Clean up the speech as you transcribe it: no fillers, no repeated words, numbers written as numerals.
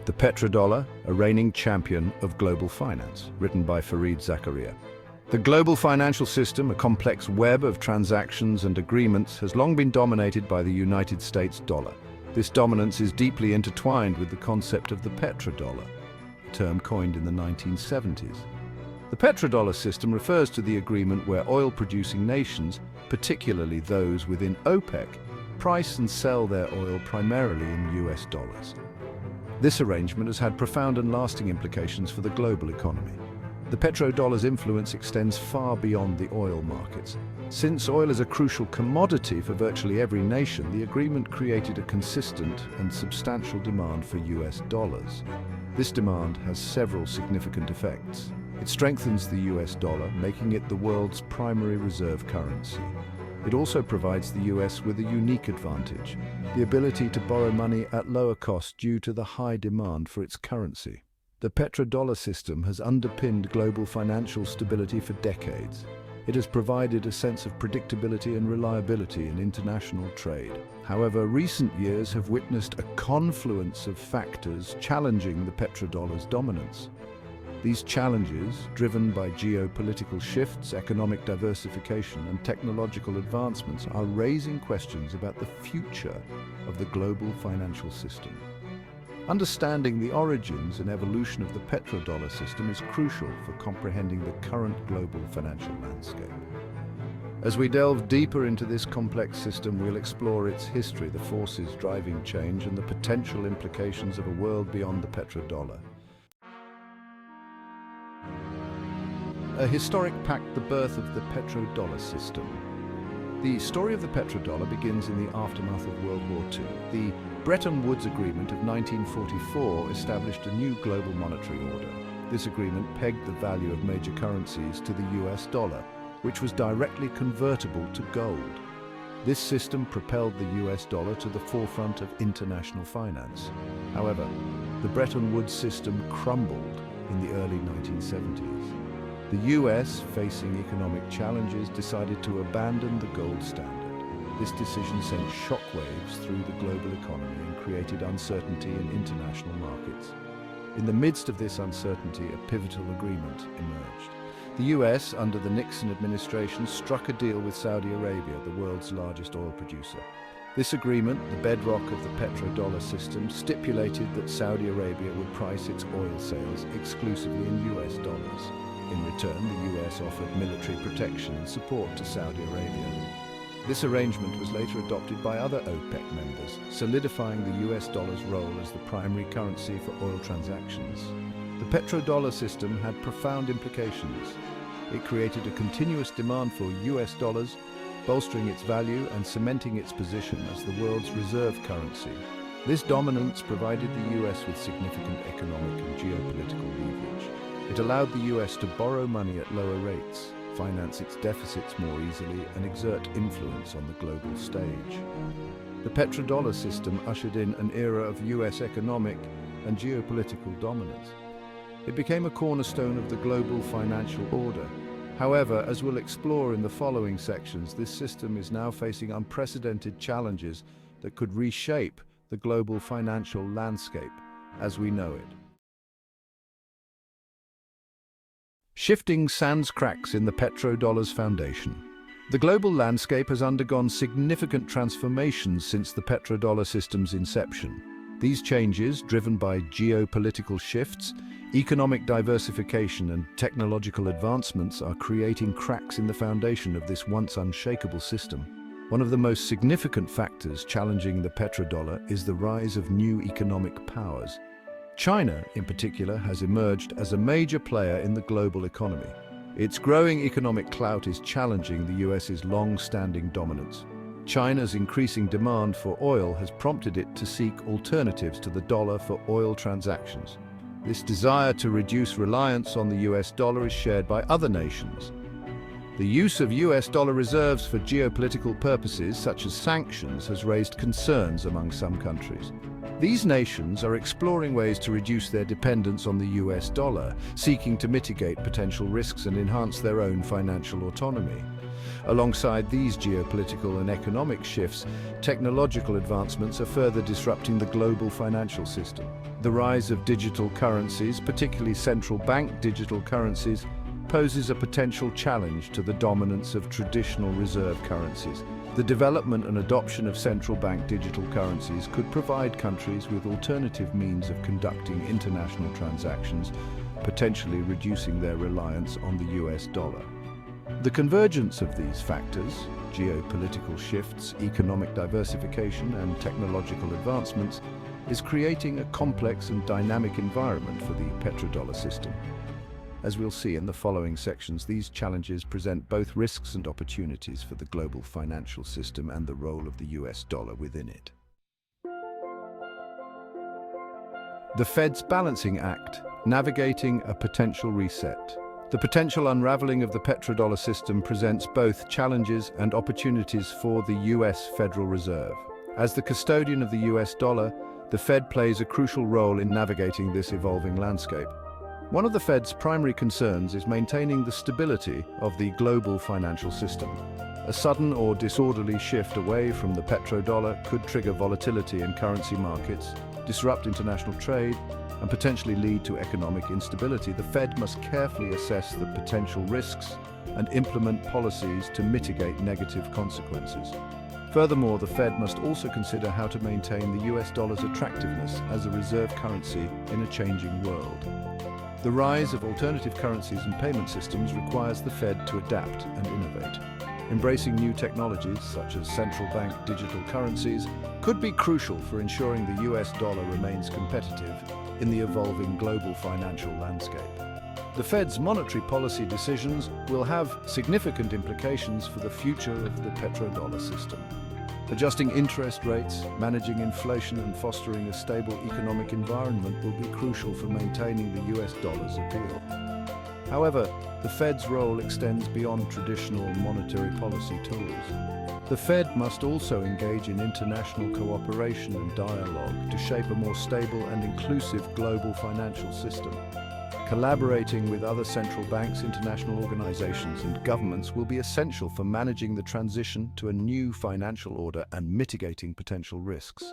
The Petrodollar, a reigning champion of global finance, written by Fareed Zakaria. The global financial system, a complex web of transactions and agreements, has long been dominated by the United States dollar. This dominance is deeply intertwined with the concept of the petrodollar, a term coined in the 1970s. The petrodollar system refers to the agreement where oil-producing nations, particularly those within OPEC, price and sell their oil primarily in US dollars. This arrangement has had profound and lasting implications for the global economy. The petrodollar's influence extends far beyond the oil markets. Since oil is a crucial commodity for virtually every nation, the agreement created a consistent and substantial demand for US dollars. This demand has several significant effects. It strengthens the US dollar, making it the world's primary reserve currency. It also provides the US with a unique advantage, the ability to borrow money at lower cost due to the high demand for its currency. The petrodollar system has underpinned global financial stability for decades. It has provided a sense of predictability and reliability in international trade. However, recent years have witnessed a confluence of factors challenging the petrodollar's dominance. These challenges, driven by geopolitical shifts, economic diversification, and technological advancements, are raising questions about the future of the global financial system. Understanding the origins and evolution of the petrodollar system is crucial for comprehending the current global financial landscape. As we delve deeper into this complex system, we'll explore its history, the forces driving change, and the potential implications of a world beyond the petrodollar. A historic pact, the birth of the petrodollar system. The story of the petrodollar begins in the aftermath of World War II. The Bretton Woods Agreement of 1944 established a new global monetary order. This agreement pegged the value of major currencies to the US dollar, which was directly convertible to gold. This system propelled the US dollar to the forefront of international finance. However, the Bretton Woods system crumbled in the early 1970s. The US, facing economic challenges, decided to abandon the gold standard. This decision sent shockwaves through the global economy and created uncertainty in international markets. In the midst of this uncertainty, a pivotal agreement emerged. The US, under the Nixon administration, struck a deal with Saudi Arabia, the world's largest oil producer. This agreement, the bedrock of the petrodollar system, stipulated that Saudi Arabia would price its oil sales exclusively in US dollars. In return, the US offered military protection and support to Saudi Arabia. This arrangement was later adopted by other OPEC members, solidifying the US dollar's role as the primary currency for oil transactions. The petrodollar system had profound implications. It created a continuous demand for US dollars, bolstering its value and cementing its position as the world's reserve currency. This dominance provided the US with significant economic and geopolitical leverage. It allowed the US to borrow money at lower rates, finance its deficits more easily, and exert influence on the global stage. The petrodollar system ushered in an era of US economic and geopolitical dominance. It became a cornerstone of the global financial order. However, as we'll explore in the following sections, this system is now facing unprecedented challenges that could reshape the global financial landscape as we know it. Shifting sands cracks in the petrodollar's foundation. The global landscape has undergone significant transformations since the petrodollar system's inception. These changes, driven by geopolitical shifts, economic diversification, and technological advancements, are creating cracks in the foundation of this once unshakable system. One of the most significant factors challenging the petrodollar is the rise of new economic powers. China, in particular, has emerged as a major player in the global economy. Its growing economic clout is challenging the US's long-standing dominance. China's increasing demand for oil has prompted it to seek alternatives to the dollar for oil transactions. This desire to reduce reliance on the US dollar is shared by other nations. The use of US dollar reserves for geopolitical purposes, such as sanctions, has raised concerns among some countries. These nations are exploring ways to reduce their dependence on the US dollar, seeking to mitigate potential risks and enhance their own financial autonomy. Alongside these geopolitical and economic shifts, technological advancements are further disrupting the global financial system. The rise of digital currencies, particularly central bank digital currencies, poses a potential challenge to the dominance of traditional reserve currencies. The development and adoption of central bank digital currencies could provide countries with alternative means of conducting international transactions, potentially reducing their reliance on the US dollar. The convergence of these factors, geopolitical shifts, economic diversification, and technological advancements, is creating a complex and dynamic environment for the petrodollar system. As we'll see in the following sections, these challenges present both risks and opportunities for the global financial system and the role of the US dollar within it. The Fed's Balancing Act, navigating a potential reset. The potential unraveling of the petrodollar system presents both challenges and opportunities for the US Federal Reserve. As the custodian of the US dollar, the Fed plays a crucial role in navigating this evolving landscape. One of the Fed's primary concerns is maintaining the stability of the global financial system. A sudden or disorderly shift away from the petrodollar could trigger volatility in currency markets, disrupt international trade, and potentially lead to economic instability. The Fed must carefully assess the potential risks and implement policies to mitigate negative consequences. Furthermore, the Fed must also consider how to maintain the US dollar's attractiveness as a reserve currency in a changing world. The rise of alternative currencies and payment systems requires the Fed to adapt and innovate. Embracing new technologies, such as central bank digital currencies, could be crucial for ensuring the US dollar remains competitive in the evolving global financial landscape. The Fed's monetary policy decisions will have significant implications for the future of the petrodollar system. Adjusting interest rates, managing inflation, and fostering a stable economic environment will be crucial for maintaining the US dollar's appeal. However, the Fed's role extends beyond traditional monetary policy tools. The Fed must also engage in international cooperation and dialogue to shape a more stable and inclusive global financial system. Collaborating with other central banks, international organizations, and governments will be essential for managing the transition to a new financial order and mitigating potential risks.